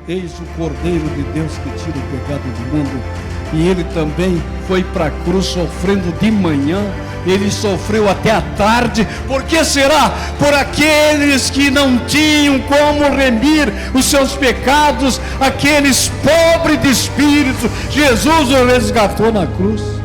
eis o Cordeiro de Deus que tira o pecado do mundo. E ele também foi para a cruz sofrendo de manhã, ele sofreu até a tarde. Por que será? Por aqueles que não tinham como remir os seus pecados, aqueles pobres de espírito, Jesus o resgatou na cruz.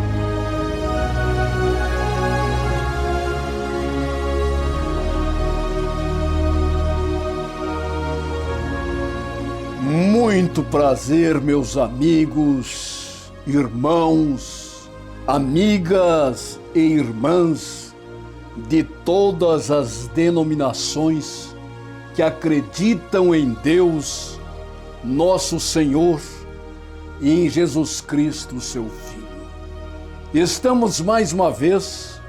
Muito prazer, meus amigos, irmãos, amigas e irmãs de todas as denominações que acreditam em Deus, nosso Senhor, e em Jesus Cristo, seu Filho. Estamos mais uma vez,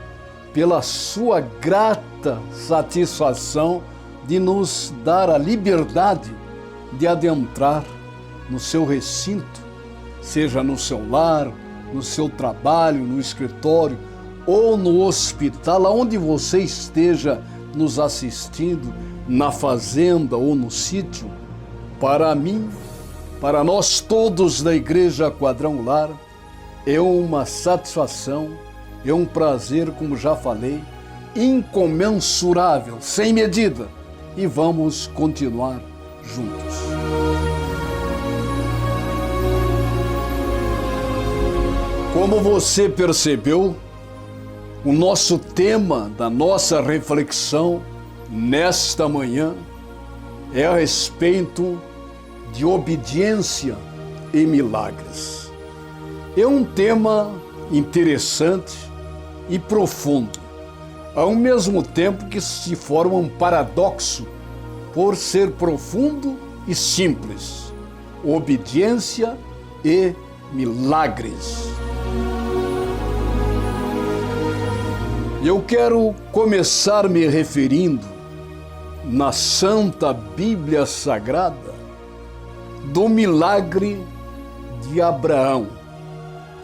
pela sua grata satisfação de nos dar a liberdade de adentrar no seu recinto, seja no seu lar, no seu trabalho, no escritório ou no hospital, aonde você esteja nos assistindo, na fazenda ou no sítio. Para mim, para nós todos da Igreja Quadrangular, é uma satisfação, é um prazer, como já falei, incomensurável, sem medida, e vamos continuar juntos. Como você percebeu, o nosso tema da nossa reflexão nesta manhã é a respeito de obediência e milagres. É um tema interessante e profundo, ao mesmo tempo que se forma um paradoxo por ser profundo e simples. Obediência e milagres. Eu quero começar me referindo na Santa Bíblia Sagrada do milagre de Abraão.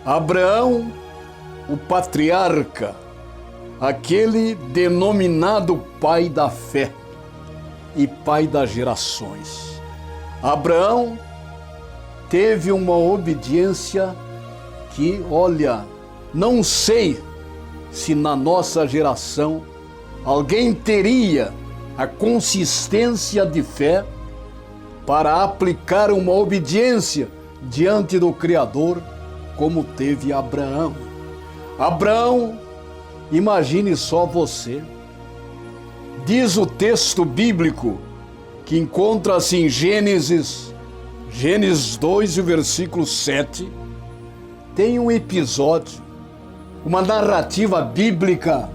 Abraão, o patriarca, aquele denominado pai da fé e pai das gerações. Abraão teve uma obediência que, olha, não sei se na nossa geração alguém teria a consistência de fé para aplicar uma obediência diante do Criador como teve Abraão. Abraão, imagine só você, diz o texto bíblico que encontra-se em Gênesis 2 e o versículo 7, tem um episódio, uma narrativa bíblica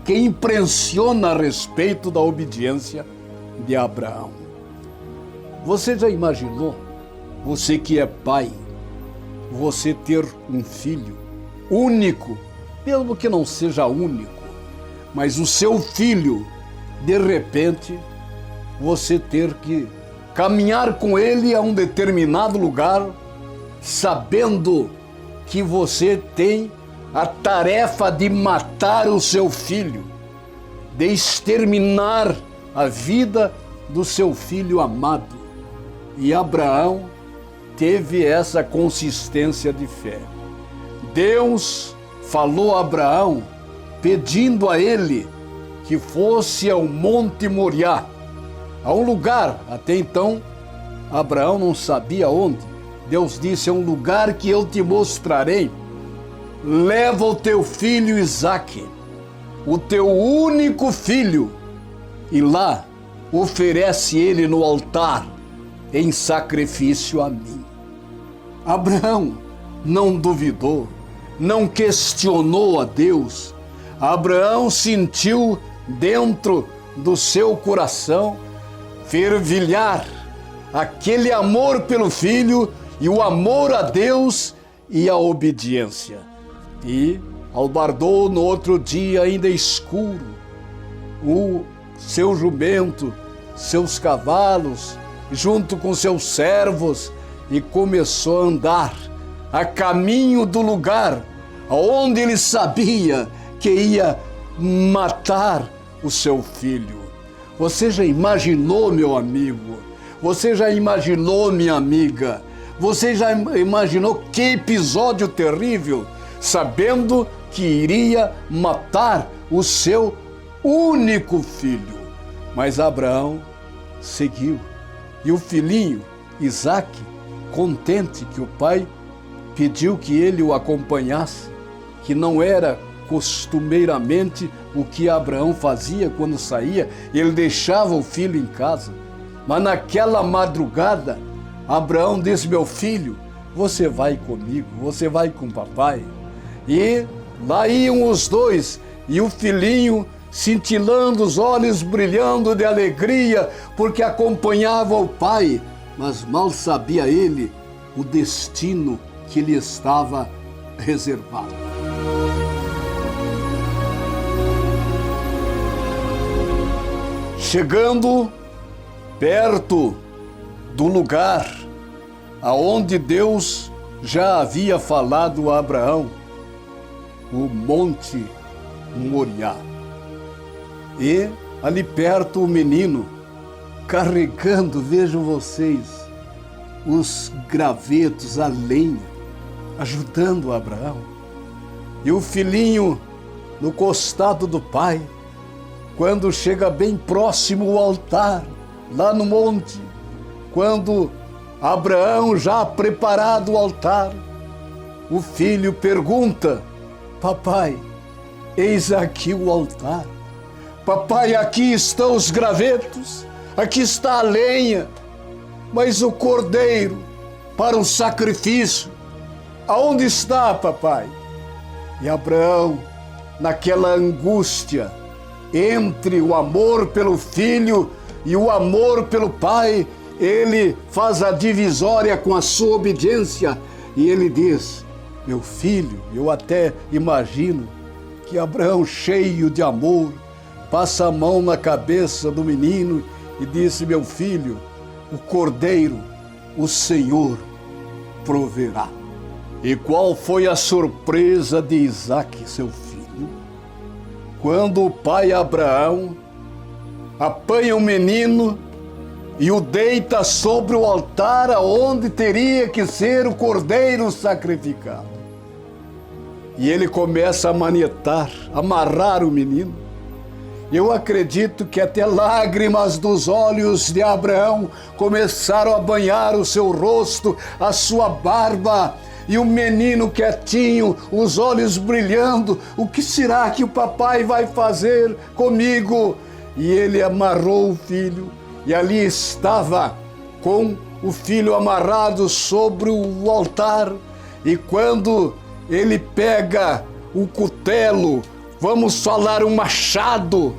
que impressiona a respeito da obediência de Abraão. Você já imaginou, você que é pai, você ter um filho único, mesmo que não seja único, mas o seu filho, de repente, você ter que caminhar com ele a um determinado lugar, sabendo que você tem a tarefa de matar o seu filho, de exterminar a vida do seu filho amado. E Abraão teve essa consistência de fé. Deus falou a Abraão, pedindo a ele que fosse ao Monte Moriá, a um lugar, até então Abraão não sabia onde. Deus disse: é um lugar que eu te mostrarei. Leva o teu filho Isaque, o teu único filho, e lá oferece ele no altar em sacrifício a mim. Abraão não duvidou, não questionou a Deus. Abraão sentiu dentro do seu coração fervilhar aquele amor pelo filho e o amor a Deus e a obediência. E albardou no outro dia, ainda escuro, o seu jumento, seus cavalos, junto com seus servos, e começou a andar a caminho do lugar onde ele sabia que ia matar o seu filho. Você já imaginou, meu amigo, Você já imaginou, minha amiga? Você já imaginou que episódio terrível, sabendo que iria matar o seu único filho? Mas Abraão seguiu. E o filhinho, Isaque, contente que o pai pediu que ele o acompanhasse, que não era costumeiramente o que Abraão fazia quando saía, ele deixava o filho em casa. Mas naquela madrugada, Abraão disse: meu filho, você vai comigo, você vai com o papai. E lá iam os dois, e o filhinho cintilando, os olhos brilhando de alegria, porque acompanhava o pai, mas mal sabia ele o destino que lhe estava reservado. Chegando perto do lugar aonde Deus já havia falado a Abraão, o Monte Moriá. E ali perto o menino carregando, vejam vocês, os gravetos, a lenha, ajudando Abraão. E o filhinho no costado do pai. Quando chega bem próximo ao altar, lá no monte, quando Abraão já preparado o altar, o filho pergunta: papai, eis aqui o altar. Papai, aqui estão os gravetos, aqui está a lenha, mas o cordeiro para o sacrifício, aonde está, papai? E Abraão, naquela angústia, entre o amor pelo filho e o amor pelo pai, ele faz a divisória com a sua obediência e ele diz: meu filho, eu até imagino que Abraão, cheio de amor, passa a mão na cabeça do menino e disse: meu filho, o cordeiro, o Senhor proverá. E qual foi a surpresa de Isaque, seu filho? Quando o pai Abraão apanha o menino e o deita sobre o altar aonde teria que ser o cordeiro sacrificado. E ele começa a manietar, amarrar o menino. Eu acredito que até lágrimas dos olhos de Abraão começaram a banhar o seu rosto, a sua barba. E o menino quietinho, os olhos brilhando: o que será que o papai vai fazer comigo? E ele amarrou o filho, e ali estava com o filho amarrado sobre o altar. E quando ele pega o cutelo, vamos falar um machado,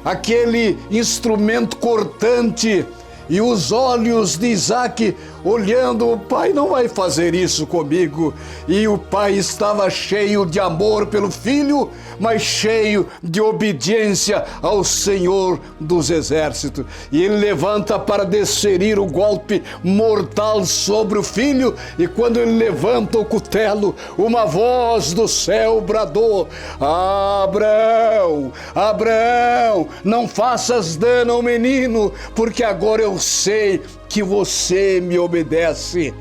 aquele instrumento cortante, e os olhos de Isaque olhando: o pai não vai fazer isso comigo. E o pai estava cheio de amor pelo filho, mas cheio de obediência ao Senhor dos Exércitos. E ele levanta para desferir o golpe mortal sobre o filho, e quando ele levanta o cutelo, uma voz do céu bradou: Abraão, Abraão, não faças dano ao menino, porque agora eu sei que você me obedece.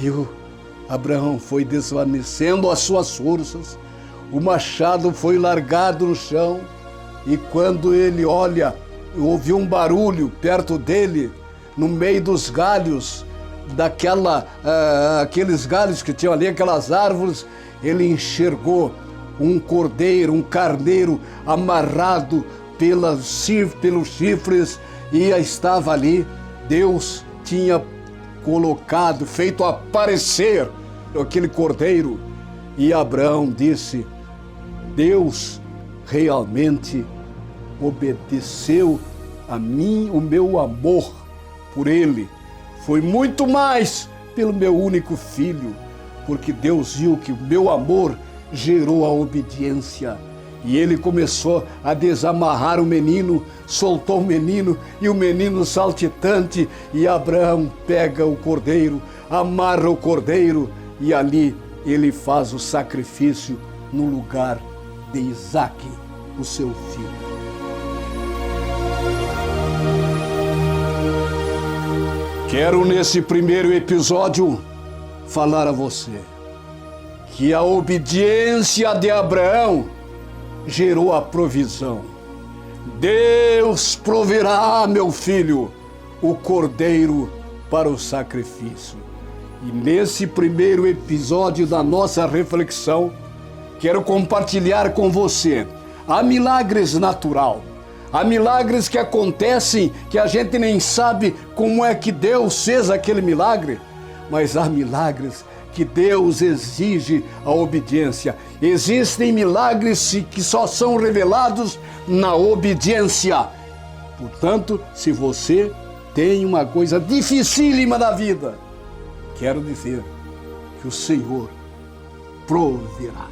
E o Abraão foi desvanecendo as suas forças, o machado foi largado no chão, e quando ele olha, ouviu um barulho perto dele, no meio dos galhos, aqueles galhos que tinham ali, aquelas árvores, ele enxergou um cordeiro, um carneiro amarrado pelos chifres, e estava ali. Deus tinha colocado, feito aparecer aquele cordeiro, e Abraão disse: Deus realmente obedeceu a mim, o meu amor por ele foi muito mais pelo meu único filho, porque Deus viu que o meu amor gerou a obediência. E ele começou a desamarrar o menino, soltou o menino, e o menino saltitante, e Abraão pega o cordeiro, amarra o cordeiro, e ali ele faz o sacrifício no lugar de Isaque, o seu filho. Quero nesse primeiro episódio falar a você que a obediência de Abraão gerou a provisão. Deus proverá, meu filho, o cordeiro para o sacrifício. E nesse primeiro episódio da nossa reflexão, quero compartilhar com você há milagres natural. Há milagres que acontecem que a gente nem sabe como é que Deus fez aquele milagre, mas há milagres que Deus exige a obediência. Existem milagres que só são revelados na obediência. Portanto, se você tem uma coisa dificílima da vida, quero dizer que o Senhor proverá.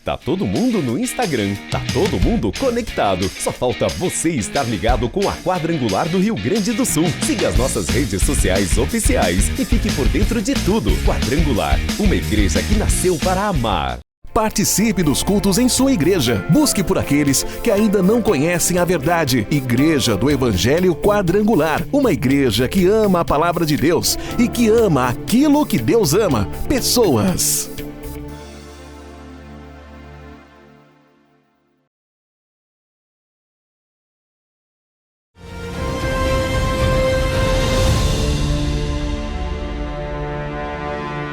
Tá todo mundo no Instagram, tá todo mundo conectado. Só falta você estar ligado com a Quadrangular do Rio Grande do Sul. Siga as nossas redes sociais oficiais e fique por dentro de tudo. Quadrangular, uma igreja que nasceu para amar. Participe dos cultos em sua igreja. Busque por aqueles que ainda não conhecem a verdade. Igreja do Evangelho Quadrangular. Uma igreja que ama a palavra de Deus e que ama aquilo que Deus ama: pessoas.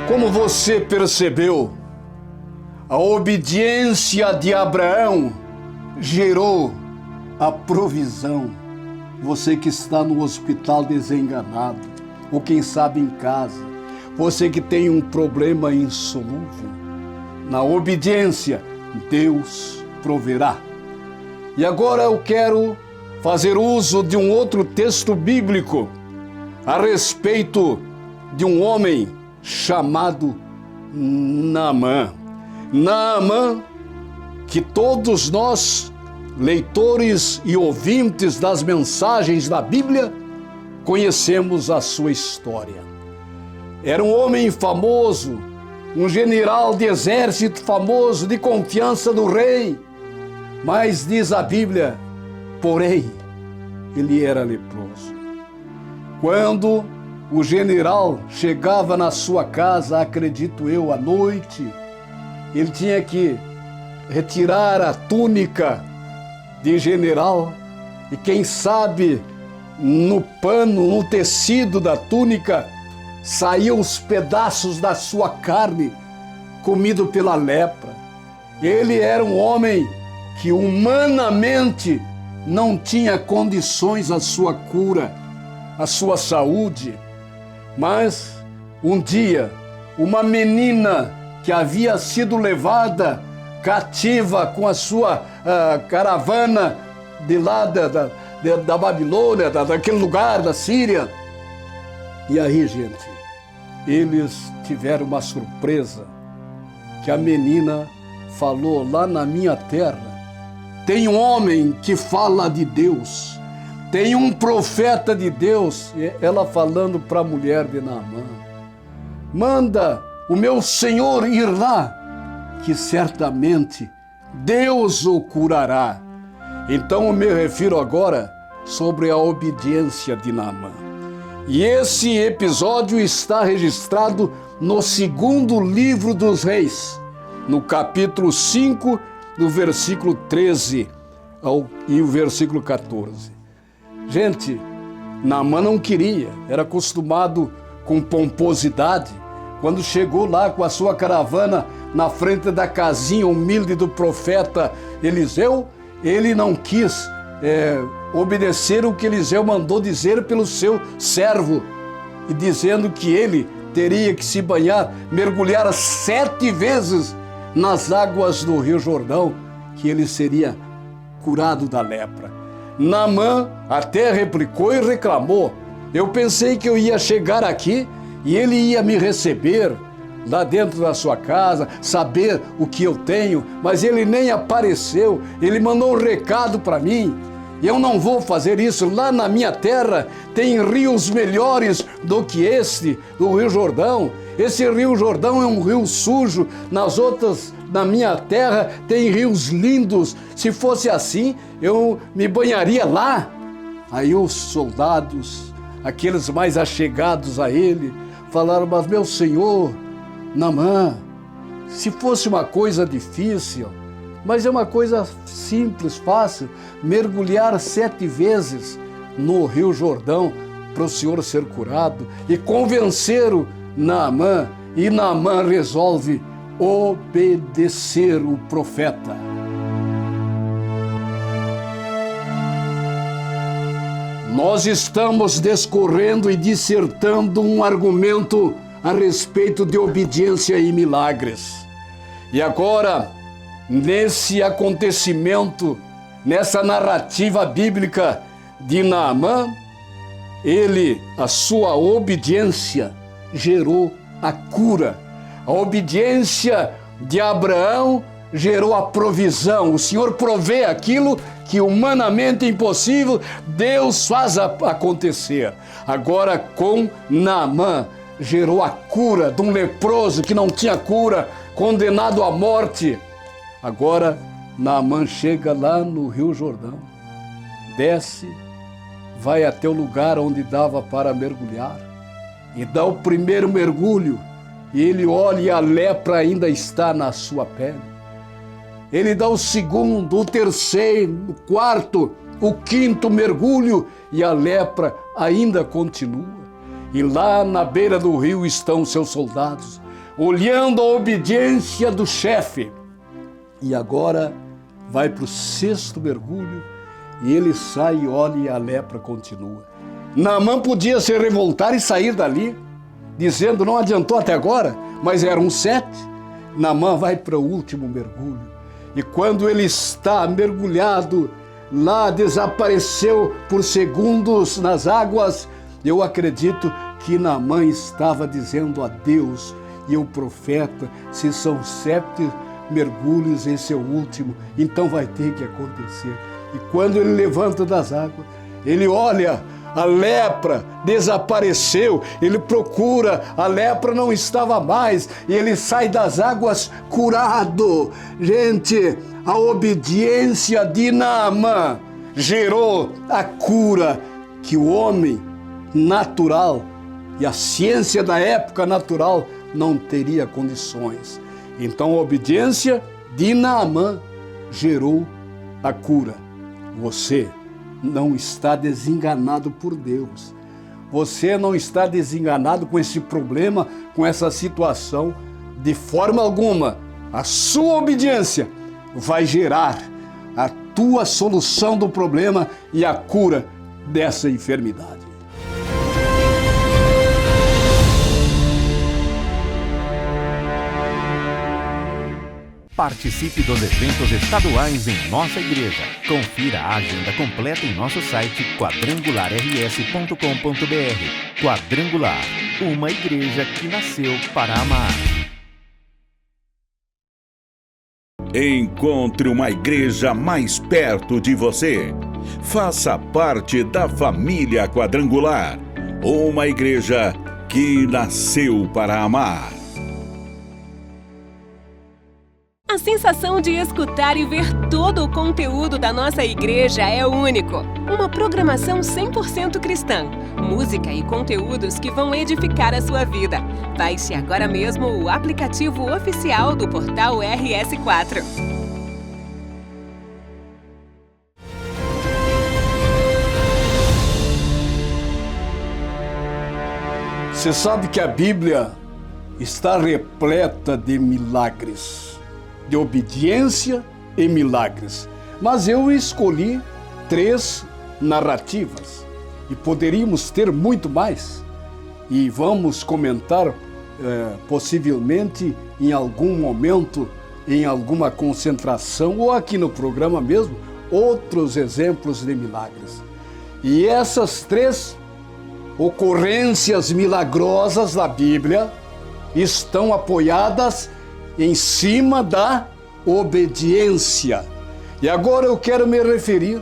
Como você percebeu, a obediência de Abraão gerou a provisão. Você que está no hospital desenganado, ou quem sabe em casa, você que tem um problema insolúvel, na obediência, Deus proverá. E agora eu quero fazer uso de um outro texto bíblico a respeito de um homem chamado Naamã. Naamã, que todos nós, leitores e ouvintes das mensagens da Bíblia, conhecemos a sua história. Era um homem famoso, um general de exército famoso, de confiança do rei. Mas diz a Bíblia, porém, ele era leproso. Quando o general chegava na sua casa, acredito eu, à noite, ele tinha que retirar a túnica de general e quem sabe no pano, no tecido da túnica, saíam os pedaços da sua carne comido pela lepra. Ele era um homem que humanamente não tinha condições à sua cura, à sua saúde. Mas um dia, uma menina que havia sido levada cativa com a sua caravana de lá da Babilônia, daquele lugar, da Síria. E aí, gente, eles tiveram uma surpresa, que a menina falou: lá na minha terra tem um homem que fala de Deus. Tem um profeta de Deus. E ela falando para a mulher de Naamã: manda o meu senhor ir lá, que certamente Deus o curará. Então eu me refiro agora sobre a obediência de Naamã. E esse episódio está registrado no segundo livro dos Reis, no capítulo 5, do versículo 13 e o versículo 14. Gente, Naamã não queria, era acostumado com pomposidade. Quando chegou lá com a sua caravana na frente da casinha humilde do profeta Eliseu, ele não quis obedecer o que Eliseu mandou dizer pelo seu servo, e dizendo que ele teria que se banhar, mergulhar 7 vezes nas águas do Rio Jordão, que ele seria curado da lepra. Naamã até replicou e reclamou: eu pensei que eu ia chegar aqui e ele ia me receber lá dentro da sua casa, saber o que eu tenho, mas ele nem apareceu. Ele mandou um recado para mim. Eu não vou fazer isso. Lá na minha terra tem rios melhores do que este, do Rio Jordão. Esse rio Jordão é um rio sujo, na minha terra tem rios lindos. Se fosse assim, eu me banharia lá. Aí os soldados, aqueles mais achegados a ele, falaram: mas meu senhor, Naamã, se fosse uma coisa difícil, mas é uma coisa simples, fácil, mergulhar 7 vezes no rio Jordão para o senhor ser curado, e convenceram Naamã, e Naamã resolve obedecer o profeta. Nós estamos discorrendo e dissertando um argumento a respeito de obediência e milagres. E agora, nesse acontecimento, nessa narrativa bíblica de Naamã, a sua obediência gerou a cura. A obediência de Abraão gerou a provisão. O Senhor provê aquilo que humanamente é impossível, Deus faz acontecer. Agora, com Naamã, gerou a cura de um leproso que não tinha cura, condenado à morte. Agora, Naamã chega lá no Rio Jordão, desce, vai até o lugar onde dava para mergulhar e dá o primeiro mergulho, e ele olha e a lepra ainda está na sua pele. Ele dá o segundo, o terceiro, o quarto, o quinto mergulho e a lepra ainda continua. E lá na beira do rio estão seus soldados, olhando a obediência do chefe. E agora vai para o 6º mergulho e ele sai e olha e a lepra continua. Naamã podia se revoltar e sair dali, dizendo: não adiantou até agora, mas eram 7. Naamã vai para o último mergulho. E quando ele está mergulhado lá, desapareceu por segundos nas águas, eu acredito que Naamã estava dizendo a Deus e o profeta: se são 7 mergulhos, esse é o último, então vai ter que acontecer. E quando ele levanta das águas, ele olha, a lepra desapareceu, ele procura, a lepra não estava mais, e ele sai das águas curado. Gente, a obediência de Naamã gerou a cura que o homem natural e a ciência da época natural não teria condições. Então a obediência de Naamã gerou a cura. Você não está desenganado por Deus. Você não está desenganado com esse problema, com essa situação, de forma alguma. A sua obediência vai gerar a tua solução do problema e a cura dessa enfermidade. Participe dos eventos estaduais em nossa igreja. Confira a agenda completa em nosso site quadrangularrs.com.br. Quadrangular, uma igreja que nasceu para amar. Encontre uma igreja mais perto de você. Faça parte da família Quadrangular, uma igreja que nasceu para amar. A sensação de escutar e ver todo o conteúdo da nossa igreja é único. Uma programação 100% cristã, música e conteúdos que vão edificar a sua vida. Baixe agora mesmo o aplicativo oficial do portal RS4. Você sabe que a Bíblia está repleta de milagres, de obediência e milagres. Mas eu escolhi 3 narrativas e poderíamos ter muito mais. E vamos comentar possivelmente em algum momento, em alguma concentração ou aqui no programa mesmo, outros exemplos de milagres. E essas 3 ocorrências milagrosas da Bíblia estão apoiadas em cima da obediência. E agora eu quero me referir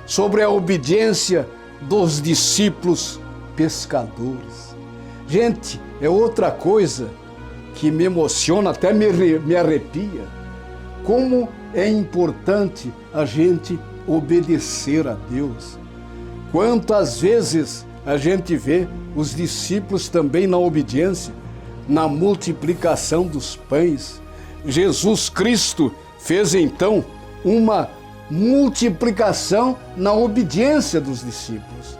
sobre a obediência dos discípulos pescadores. Gente, é outra coisa que me emociona, até me arrepia. Como é importante a gente obedecer a Deus. Quantas vezes a gente vê os discípulos também na obediência, na multiplicação dos pães. Jesus Cristo fez então uma multiplicação na obediência dos discípulos.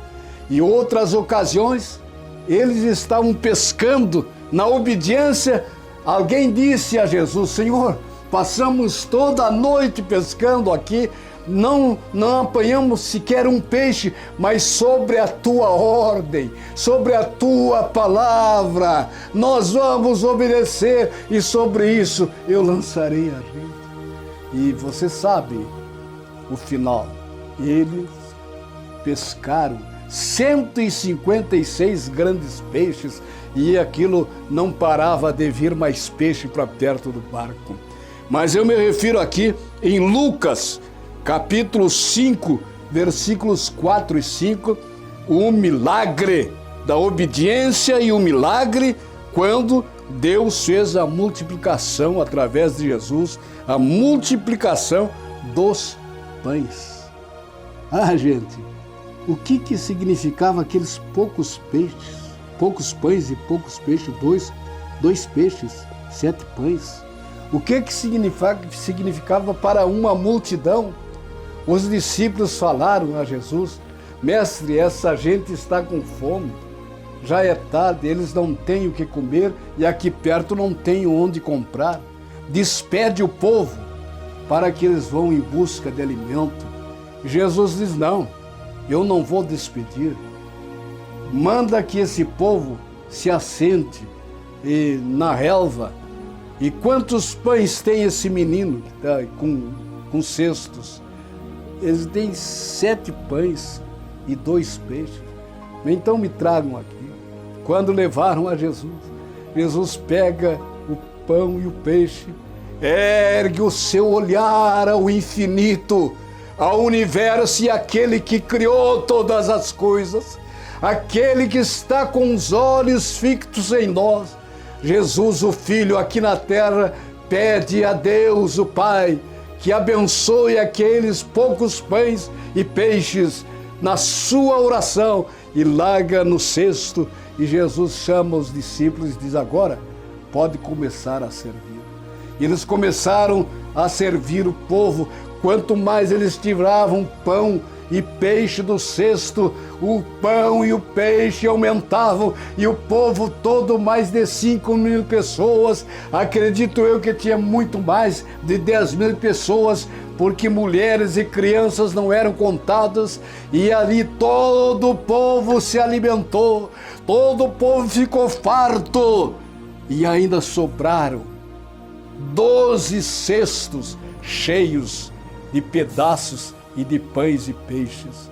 Em outras ocasiões, eles estavam pescando na obediência. Alguém disse a Jesus: Senhor, passamos toda a noite pescando aqui, não apanhamos sequer um peixe, mas sobre a tua ordem, sobre a tua palavra, nós vamos obedecer e sobre isso eu lançarei a rede. E você sabe o final, eles pescaram 156 grandes peixes e aquilo não parava de vir mais peixe para perto do barco. Mas eu me refiro aqui em Lucas, capítulo 5, versículos 4 e 5, o milagre da obediência e o milagre quando Deus fez a multiplicação através de Jesus, a multiplicação dos pães. Ah, gente, o que significava aqueles poucos peixes, poucos pães e poucos peixes, dois peixes, 7 pães? O que significava para uma multidão? Os discípulos falaram a Jesus: Mestre, essa gente está com fome, já é tarde, eles não têm o que comer e aqui perto não tem onde comprar. Despede o povo para que eles vão em busca de alimento. Jesus diz: não, eu não vou despedir. Manda que esse povo se assente na relva. E quantos pães tem esse menino que está com cestos? Eles têm 7 pães e 2 peixes. Então me tragam aqui. Quando levaram a Jesus, Jesus pega o pão e o peixe, ergue o seu olhar ao infinito, ao universo e àquele que criou todas as coisas, aquele que está com os olhos fixos em nós. Jesus, o Filho, aqui na terra, pede a Deus, o Pai, que abençoe aqueles poucos pães e peixes na sua oração e larga no cesto. E Jesus chama os discípulos e diz: agora pode começar a servir. E eles começaram a servir o povo. Quanto mais eles tiravam pão e peixe do cesto, o pão e o peixe aumentavam, e o povo todo, mais de 5.000 pessoas, acredito eu que tinha muito mais de 10.000 pessoas, porque mulheres e crianças não eram contadas, e ali todo o povo se alimentou, todo o povo ficou farto, e ainda sobraram 12 cestos cheios de pedaços e de pães e peixes.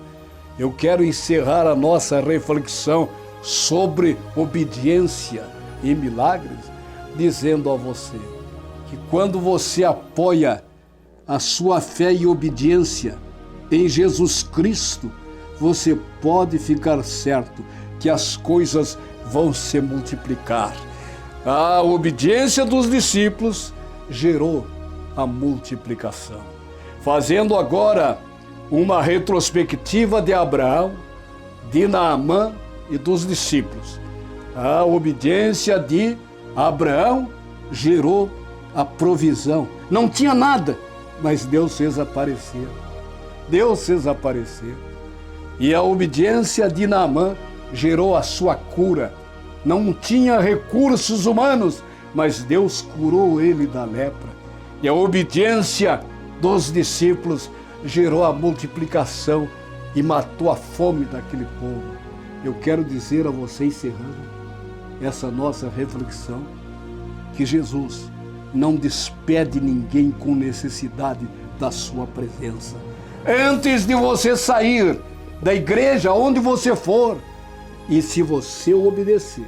Eu quero encerrar a nossa reflexão sobre obediência e milagres dizendo a você que quando você apoia a sua fé e obediência em Jesus Cristo, você pode ficar certo que as coisas vão se multiplicar. A obediência dos discípulos gerou a multiplicação. Fazendo agora uma retrospectiva de Abraão, de Naamã e dos discípulos. A obediência de Abraão gerou a provisão. Não tinha nada, mas Deus fez aparecer. Deus fez aparecer. E a obediência de Naamã gerou a sua cura. Não tinha recursos humanos, mas Deus curou ele da lepra. E a obediência dos discípulos gerou a multiplicação e matou a fome daquele povo. Eu quero dizer a você, encerrando essa nossa reflexão, que Jesus não despede ninguém com necessidade da sua presença. Antes de você sair da igreja, onde você for, e se você obedecer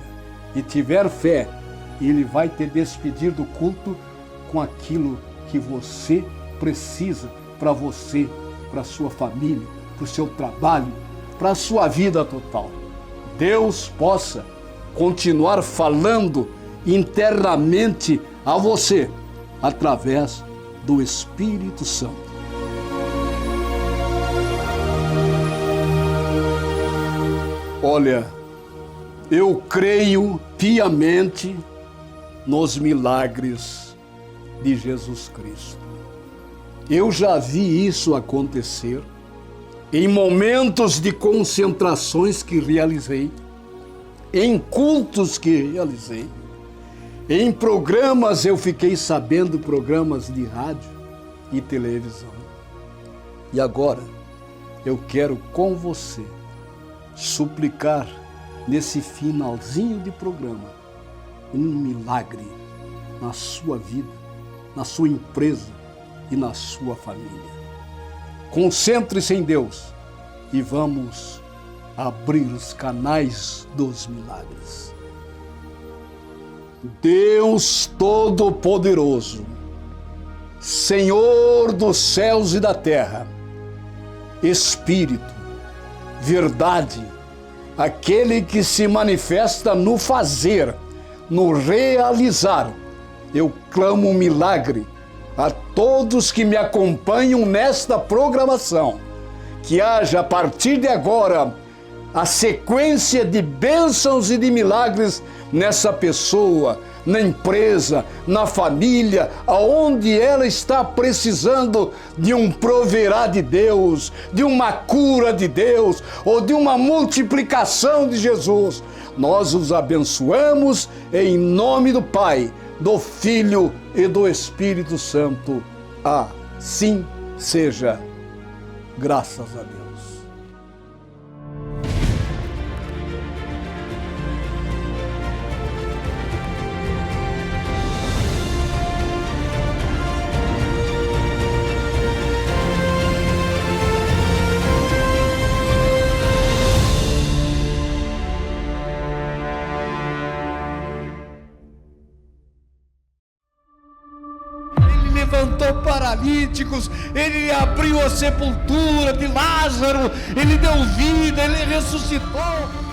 e tiver fé, Ele vai te despedir do culto com aquilo que você precisa para você, para a sua família, para o seu trabalho, para a sua vida total. Deus possa continuar falando internamente a você através do Espírito Santo. Olha, eu creio piamente nos milagres de Jesus Cristo. Eu já vi isso acontecer em momentos de concentrações que realizei, em cultos que realizei, em programas, eu fiquei sabendo, programas de rádio e televisão. E agora, eu quero com você suplicar nesse finalzinho de programa um milagre na sua vida, na sua empresa e na sua família. Concentre-se em Deus e vamos abrir os canais dos milagres. Deus Todo-Poderoso, Senhor dos céus e da terra, Espírito, verdade, aquele que se manifesta no fazer, no realizar, eu clamo um milagre a todos que me acompanham nesta programação, que haja a partir de agora a sequência de bênçãos e de milagres nessa pessoa, na empresa, na família, aonde ela está precisando de um proverá de Deus, de uma cura de Deus ou de uma multiplicação de Jesus. Nós os abençoamos em nome do Pai, do Filho e do Espírito Santo. Assim seja. Graças a Deus. Levantou paralíticos, ele abriu a sepultura de Lázaro, ele deu vida, ele ressuscitou.